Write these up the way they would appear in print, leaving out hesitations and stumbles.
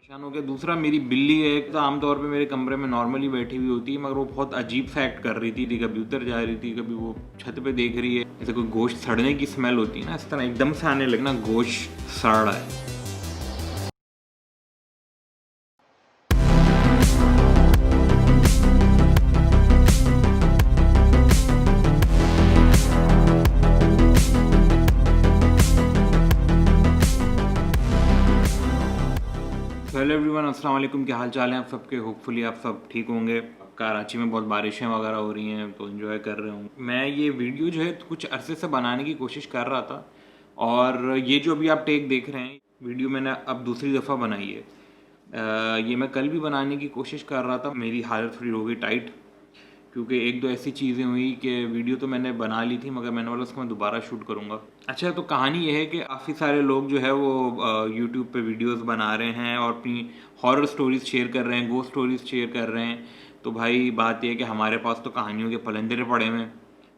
परेशान हो गया। दूसरा, मेरी बिल्ली है, एक तो आमतौर पे मेरे कमरे में नॉर्मली बैठी हुई होती है, मगर वो बहुत अजीब सा एक्ट कर रही थी। कभी उतर जा रही थी, कभी वो छत पे देख रही है, जैसे कोई गोश्त सड़ने की स्मेल होती है ना, इस तरह एकदम से आने लगना गोश्त सड़ रहा है। हेलो एवरीवन, अस्सलाम वालेकुम। क्या हाल चाल है आप सबके? होपफुली आप सब ठीक होंगे। कराची में बहुत बारिशें वगैरह हो रही हैं तो इन्जॉय कर रहे हूँ। मैं ये वीडियो जो है कुछ अरसे से बनाने की कोशिश कर रहा था, और ये जो अभी आप टेक देख रहे हैं, वीडियो मैंने अब दूसरी दफ़ा बनाई है। ये मैं कल भी बनाने की कोशिश कर रहा था, मेरी हालत थोड़ी हो गई टाइट, क्योंकि एक दो ऐसी चीज़ें हुई कि वीडियो तो मैंने बना ली थी, मगर मैंने बोला उसको मैं दोबारा शूट करूँगा। अच्छा, तो कहानी ये है कि काफ़ी सारे लोग जो है वो यूट्यूब पे वीडियोस बना रहे हैं और अपनी हॉरर स्टोरीज शेयर कर रहे हैं, गोस्ट स्टोरीज शेयर कर रहे हैं। तो भाई बात यह है कि हमारे पास तो कहानियों के पलंदरे पड़े हुए हैं,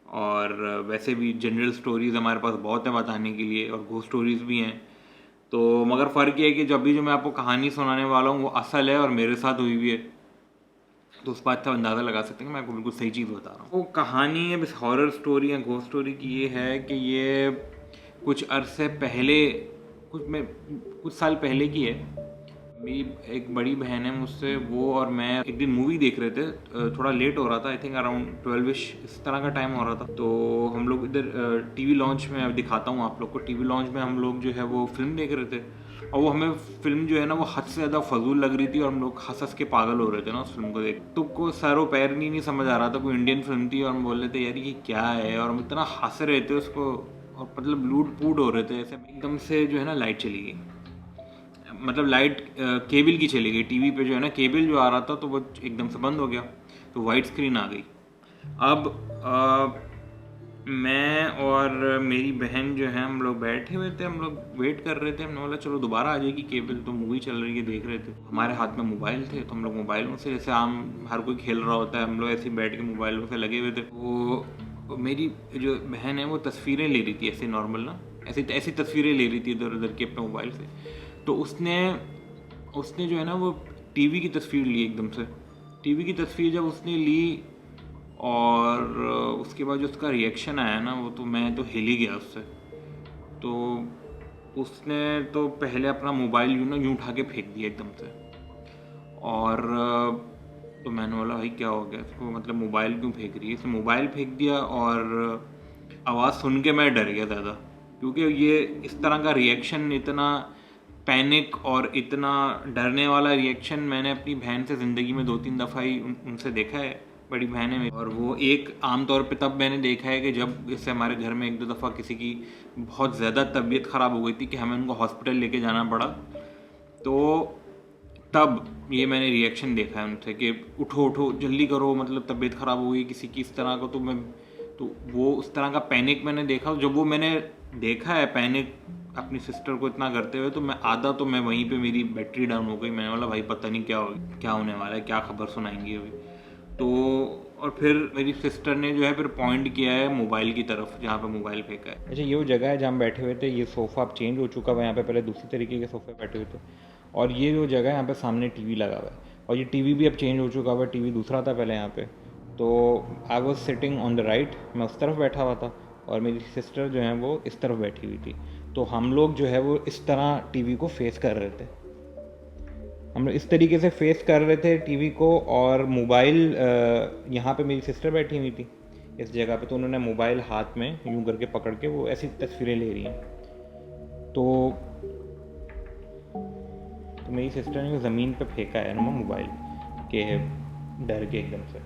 और वैसे भी जनरल स्टोरीज़ हमारे पास बहुत है बताने के लिए, और गोस्ट स्टोरीज़ भी हैं। तो मगर फ़र्क ये है कि जब भी जो मैं आपको कहानी सुनाने वाला हूँ वो असल है और मेरे साथ हुई हुई है, तो उस बात का अंदाज़ा लगा सकते हैं कि मैं आपको बिल्कुल सही चीज़ बता रहा हूँ। वो कहानी है बस हॉरर स्टोरी या घोस्ट स्टोरी की, ये है कि ये कुछ अरसे पहले, कुछ साल पहले की है। मेरी एक बड़ी बहन है मुझसे, वो और मैं एक दिन मूवी देख रहे थे। थोड़ा लेट हो रहा था, आई थिंक अराउंड 12ish इस तरह का टाइम हो रहा था। तो हम लोग इधर टीवी लॉन्च में, अब दिखाता हूँ आप लोग को, टीवी लॉन्च में हम लोग जो है वो फिल्म देख रहे थे, और वो हमें फिल्म जो है ना वो हद से ज़्यादा फजूल लग रही थी, और हम लोग हंस हंस के पागल हो रहे थे ना उस फिल्म को देख। तो को सैरो पैर नहीं समझ आ रहा था। कोई इंडियन फिल्म थी और हम बोल रहे थे यार ये क्या है, और हम इतना हंस रहे थे उसको, और मतलब लूट पूट हो रहे थे ऐसे। एकदम से जो है ना लाइट चली गई, मतलब लाइट केबल की चली गई। टीवी पे जो है ना केबल जो आ रहा था तो वो एकदम से बंद हो गया, तो वाइट स्क्रीन आ गई। अब मैं और मेरी बहन जो है हम लोग बैठे हुए थे, हम लोग वेट कर रहे थे। हमने बोला चलो दोबारा आ जाएगी केबल, तो मूवी चल रही है देख रहे थे। हमारे हाथ में मोबाइल थे, तो हम लोग मोबाइलों से, जैसे आम हर कोई खेल रहा होता है, हम लोग ऐसे बैठ के मोबाइलों से लगे हुए थे। वो मेरी जो बहन है वो तस्वीरें ले रही थी ऐसे नॉर्मल ना, ऐसी ऐसी तस्वीरें ले रही थी इधर उधर की अपने मोबाइल से। तो उसने उसने जो है ना वो टीवी की तस्वीर ली एकदम से। टीवी की तस्वीर जब उसने ली, और उसके बाद जो उसका रिएक्शन आया ना, वो तो मैं तो हिल ही गया उससे। तो उसने तो पहले अपना मोबाइल यूँ उठा के फेंक दिया एकदम से, और तो मैंने बोला भाई क्या हो गया इसको, मतलब मोबाइल क्यों फेंक रही है? इसने मोबाइल फेंक दिया, और आवाज़ सुन के मैं डर गया ज़्यादा, क्योंकि ये इस तरह का रिएक्शन, इतना पैनिक और इतना डरने वाला रिएक्शन मैंने अपनी बहन से ज़िंदगी में 2-3 दफ़ा ही उनसे देखा है। बड़ी बहन है मेरी, और वो एक आम तौर पे तब मैंने देखा है कि जब इससे हमारे घर में एक दो दफ़ा किसी की बहुत ज़्यादा तबीयत ख़राब हो गई थी कि हमें उनको हॉस्पिटल लेके जाना पड़ा, तो तब ये मैंने रिएक्शन देखा है उनसे कि उठो उठो जल्दी करो, मतलब तबीयत ख़राब हो गई किसी की इस तरह को। तो वो उस तरह का पैनिक मैंने देखा। जब वो मैंने देखा है पैनिक अपनी सिस्टर को इतना करते हुए, तो मैं वहीं पे मेरी बैटरी डाउन हो गई। मैंने बोला भाई पता नहीं क्या होने वाला है, क्या खबर सुनाएंगी अभी। तो और फिर मेरी सिस्टर ने जो है फिर पॉइंट किया है मोबाइल की तरफ, जहाँ पे मोबाइल फेंका है। अच्छा, ये वो जगह है जहाँ हम बैठे हुए थे। ये सोफ़ा अब चेंज हो चुका हुआ है, यहाँ पे पहले दूसरी तरीके के सोफ़े बैठे हुए थे। और ये जो जगह है यहाँ पे सामने टीवी लगा हुआ है, और ये टीवी भी अब चेंज हो चुका हुआ है। टीवी दूसरा था पहले यहाँ पे। तो I was sitting on the right, मैं उस तरफ बैठा हुआ था, और मेरी सिस्टर जो है वो इस तरफ बैठी हुई थी। तो हम लोग जो है वो इस तरह टीवी को फेस कर रहे थे, हम लोग इस तरीके से फेस कर रहे थे टीवी को। और मोबाइल, यहाँ पे मेरी सिस्टर बैठी हुई थी इस जगह पे, तो उन्होंने मोबाइल हाथ में यूं करके पकड़ के वो ऐसी तस्वीरें ले रही हैं। तो मेरी सिस्टर ने ज़मीन पे फेंका है ना मोबाइल के, डर के एकदम से।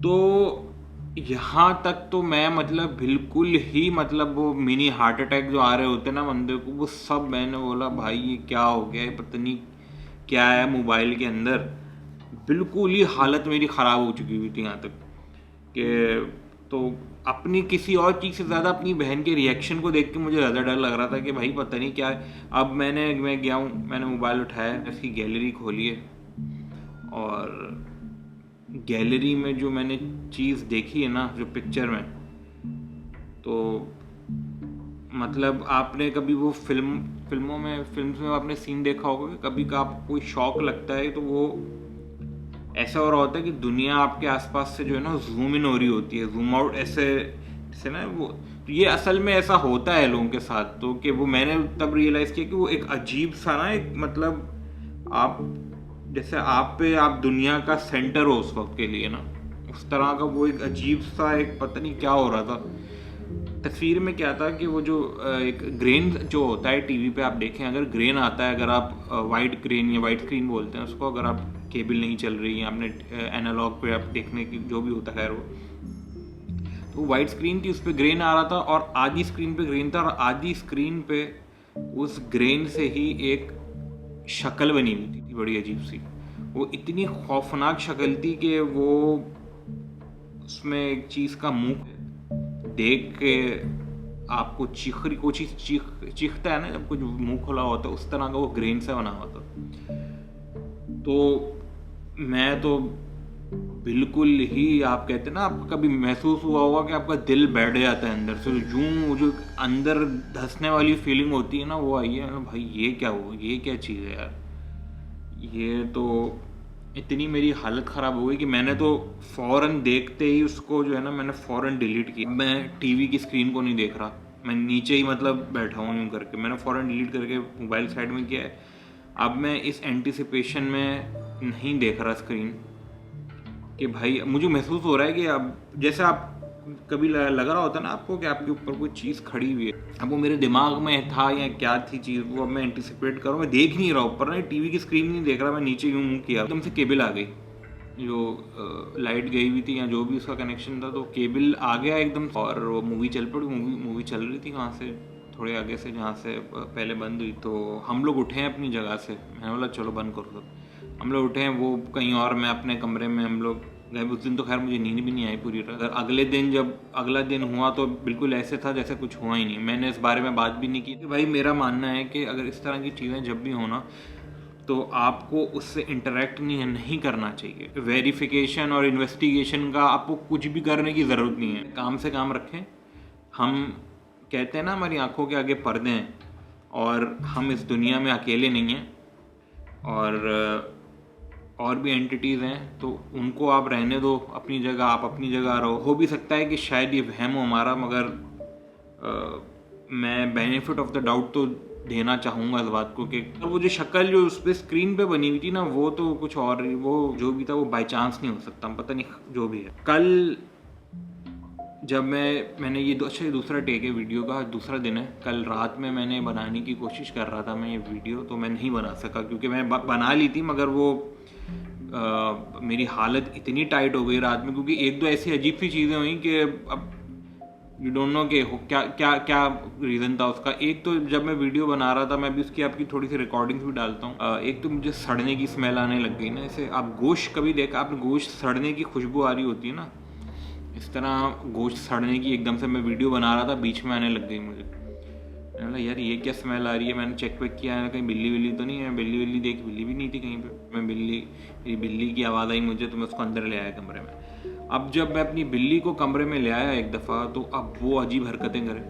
तो यहाँ तक तो मैं मतलब बिल्कुल ही, मतलब वो मिनी हार्ट अटैक जो आ रहे होते हैं ना बंदे को, वो सब मैंने बोला भाई ये क्या हो गया है, पता नहीं क्या है मोबाइल के अंदर। बिल्कुल ही हालत मेरी ख़राब हो चुकी हुई थी यहाँ तक कि, तो अपनी किसी और चीज़ से ज़्यादा अपनी बहन के रिएक्शन को देख के मुझे ज़्यादा डर लग रहा था कि भाई पता नहीं क्या है। अब मैं गया हूँ, मैंने मोबाइल उठाया, इसकी गैलरी खोली है, और गैलरी में जो मैंने चीज़ देखी है ना, जो पिक्चर में, तो मतलब आपने कभी वो फिल्म फिल्म्स में आपने सीन देखा होगा कि कभी का आपको कोई शॉक लगता है तो वो ऐसा हो रहा होता है कि दुनिया आपके आसपास से जो है ना जूम इन हो रही होती है, जूम आउट ऐसे ना वो। तो ये असल में ऐसा होता है लोगों के साथ, तो कि वो मैंने तब रियलाइज़ किया कि वो एक अजीब सा ना, एक मतलब आप जैसे आप दुनिया का सेंटर हो उस वक्त के लिए ना, उस तरह का वो एक अजीब सा, एक पता नहीं क्या हो रहा था। तस्वीर में क्या था कि वो जो एक ग्रेन जो होता है टीवी पे आप देखें, अगर ग्रेन आता है, अगर आप वाइट ग्रेन या वाइट स्क्रीन बोलते हैं उसको, अगर आप केबल नहीं चल रही है, आपने एनालॉग पे आप देखने की जो भी होता है वो, तो वाइट स्क्रीन थी, उस पर ग्रेन आ रहा था और आधी स्क्रीन पे ग्रेन था और आधी स्क्रीन पे उस ग्रेन से ही एक शक्ल बनी हुई थी बड़ी अजीब सी। वो इतनी खौफनाक शक्ल थी कि वो उसमें एक चीज़ का मुंह देख के आपको चीखता है ना जब कुछ मुंह खुला होता है, उस तरह का वो ग्रेन से बना हुआ था। तो मैं तो बिल्कुल ही, आप कहते हैं ना, आपको कभी महसूस हुआ होगा कि आपका दिल बैठ जाता है अंदर से, यूं जो अंदर धंसने वाली फीलिंग होती है ना, वो आई है भाई। ये क्या हुआ, ये क्या चीज़ है यार। ये तो इतनी मेरी हालत ख़राब हो गई कि मैंने तो फ़ौरन देखते ही उसको जो है ना, मैंने फ़ौरन डिलीट किया। मैं टीवी की स्क्रीन को नहीं देख रहा, मैं नीचे ही मतलब बैठा हूँ यूँ करके, मैंने फ़ौरन डिलीट करके मोबाइल साइड में किया है। अब मैं इस एंटिसिपेशन में नहीं देख रहा स्क्रीन कि भाई मुझे महसूस हो रहा है कि अब जैसे आप कभी लग रहा होता ना आपको कि आपके ऊपर कोई चीज़ खड़ी हुई है, अब वो मेरे दिमाग में था या क्या थी चीज़, वो अब मैं एंटिसिपेट कर रहा हूँ। मैं देख नहीं रहा ऊपर ना, टीवी की स्क्रीन नहीं देख रहा, मैं नीचे यूँ मुँह किया, एकदम से केबल आ गई, जो लाइट गई हुई थी या जो भी उसका कनेक्शन था, तो केबल आ गया एकदम, और वो मूवी चल पड़ी। मूवी चल रही थी वहाँ से थोड़े आगे से, जहाँ से पहले बंद हुई। तो हम लोग उठे हैं अपनी जगह से, मैंने बोला चलो बंद करो सब। हम लोग उठे हैं, वो कहीं और, मैं अपने कमरे में, हम लोग गए। उस दिन तो खैर मुझे नींद भी नहीं आई पूरी रात। अगले दिन जब अगला दिन हुआ तो बिल्कुल ऐसे था जैसे कुछ हुआ ही नहीं। मैंने इस बारे में बात भी नहीं की। भाई मेरा मानना है कि अगर इस तरह की चीज़ें जब भी हो ना, तो आपको उससे इंटरेक्ट नहीं करना चाहिए। वेरिफिकेशन और इन्वेस्टिगेशन का आपको कुछ भी करने की ज़रूरत नहीं है। काम से काम रखें। हम कहते हैं ना, हमारी आंखों के आगे पर्दे हैं और हम इस दुनिया में अकेले नहीं हैं, और भी एंटिटीज़ हैं, तो उनको आप रहने दो अपनी जगह, आप अपनी जगह रहो। हो भी सकता है कि शायद ये वहम हो हमारा, मगर मैं बेनिफिट ऑफ द डाउट तो देना चाहूँगा इस बात को कि वो जो शक्ल जो उस पर स्क्रीन पे बनी हुई थी ना, वो तो कुछ और, वो जो भी था वो बाई चांस नहीं हो सकता, पता नहीं जो भी है। कल जब मैंने ये अच्छा, ये दूसरा टेक है वीडियो का, दूसरा दिन है। कल रात में मैंने बनाने की कोशिश कर रहा था मैं ये वीडियो, तो मैं नहीं बना सका क्योंकि मैं बना ली थी, मगर वो मेरी हालत इतनी टाइट हो गई रात में, क्योंकि एक दो ऐसी अजीब सी चीज़ें हुई कि अब यू डोंट नो कि क्या क्या क्या रीज़न था उसका। एक तो जब मैं वीडियो बना रहा था, मैं भी उसकी आपकी थोड़ी सी रिकॉर्डिंग्स भी डालता हूँ, एक तो मुझे सड़ने की स्मेल आने लग गई ना। ऐसे आप गोश्त कभी देखा, आपने गोश्त सड़ने की खुशबू आ रही होती है ना, इस तरह गोश्त सड़ने की एकदम से मैं वीडियो बना रहा था, बीच में आने लग गई मुझे। मैंने बोला यार ये क्या स्मेल आ रही है। मैंने चेक वेक किया, कहीं बिल्ली तो नहीं है। बिल्ली देखी, बिल्ली भी नहीं थी कहीं पे। मैं बिल्ली की आवाज़ आई मुझे, तो मैं उसको अंदर ले आया कमरे में। अब जब मैं अपनी बिल्ली को कमरे में ले आया एक दफ़ा, तो अब वो अजीब हरकतें करे।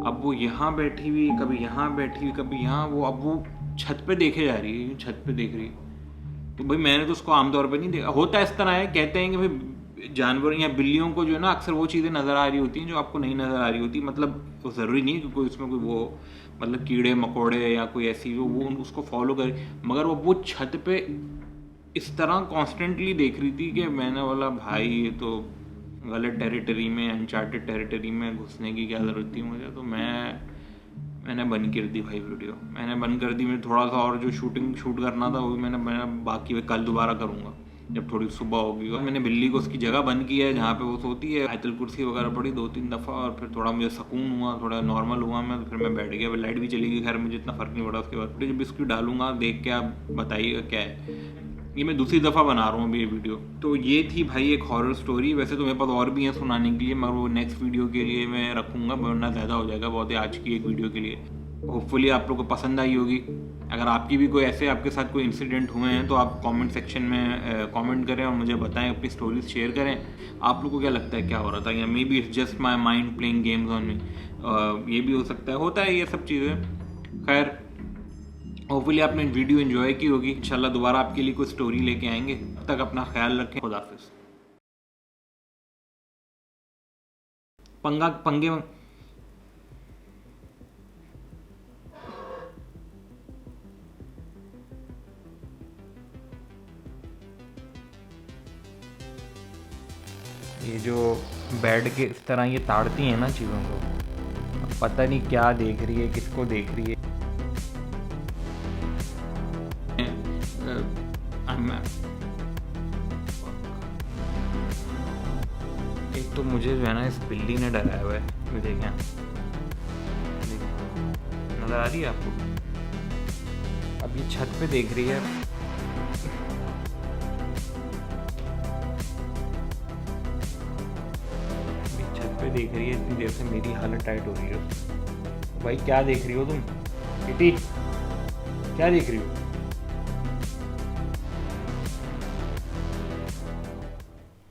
अब वो यहाँ बैठी हुई, कभी यहाँ बैठी हुई, कभी यहाँ, अब वो छत पे देखे जा रही है, छत पे देख रही है। तो भाई मैंने तो उसको आमतौर पर नहीं देखा। होता इस तरह है, कहते हैं कि भाई जानवर या बिल्लियों को जो है ना, अक्सर वो चीज़ें नज़र आ रही होती हैं जो आपको नहीं नज़र आ रही होती। मतलब वो ज़रूरी नहीं है कि कोई उसमें कोई वो मतलब कीड़े मकोड़े या कोई ऐसी वो उसको फॉलो करे, मगर वो छत पे इस तरह कॉन्स्टेंटली देख रही थी कि मैंने बोला भाई ये तो गलत टेरिटरी में, अनचार्टेड टेरिटरी में घुसने की क्या ज़रूरत थी मुझे। तो मैंने बंद कर दी भाई वीडियो, मैंने बंद कर दी। मैं थोड़ा सा और जो शूट करना था वो भी मैंने बाकी कल दोबारा करूँगा जब थोड़ी सुबह होगी। और मैंने बिल्ली को उसकी जगह बंद किया है जहाँ पे वो सोती है। आयतल कुर्सी वगैरह पढ़ी 2-3 दफ़ा, और फिर थोड़ा मुझे सुकून हुआ, थोड़ा नॉर्मल हुआ मैं, फिर मैं बैठ गया। लाइट भी चली गई, खैर मुझे इतना फ़र्क नहीं पड़ा। उसके बाद जब इसकी डालूंगा, देख के आप बताइएगा क्या है। ये मैं दूसरी दफ़ा बना रहा हूँ अभी ये वीडियो। तो ये थी भाई एक हॉरर स्टोरी। वैसे तो मेरे पास और भी हैं सुनाने के लिए, मगर वो नेक्स्ट वीडियो के लिए मैं रखूँगा, वरना ज़्यादा हो जाएगा बहुत ही आज की एक वीडियो के लिए। होपफुली आप लोग को पसंद आई होगी। अगर आपकी भी कोई ऐसे आपके साथ कोई इंसिडेंट हुए हैं तो आप कमेंट सेक्शन में कमेंट करें और मुझे बताएं, अपनी स्टोरीज शेयर करें। आप लोग को क्या लगता है क्या हो रहा था, या may be it's just my mind playing games on me. ये भी हो सकता है, होता है ये सब चीज़ें। खैर, होपफुली आपने वीडियो एंजॉय की होगी। इंशाल्लाह दोबारा आपके लिए कोई स्टोरी लेके आएंगे। तब तक अपना ख्याल रखें। खुदा हाफिज़। पंगे ये जो बेड के इस तरह ये ताड़ती हैं ना चीज़ों को, पता नहीं क्या देख रही है, किसको देख रही है। एक तो मुझे जो है ना इस बिल्ली ने डराया हुआ है। ये देखें, नज़र आ रही है आपको? अब ये छत पे देख रही है। छत पे देख रही है इतनी देर से, मेरी हालत टाइट हो रही है। भाई क्या देख रही हो तुम? किटी क्या देख रही हो?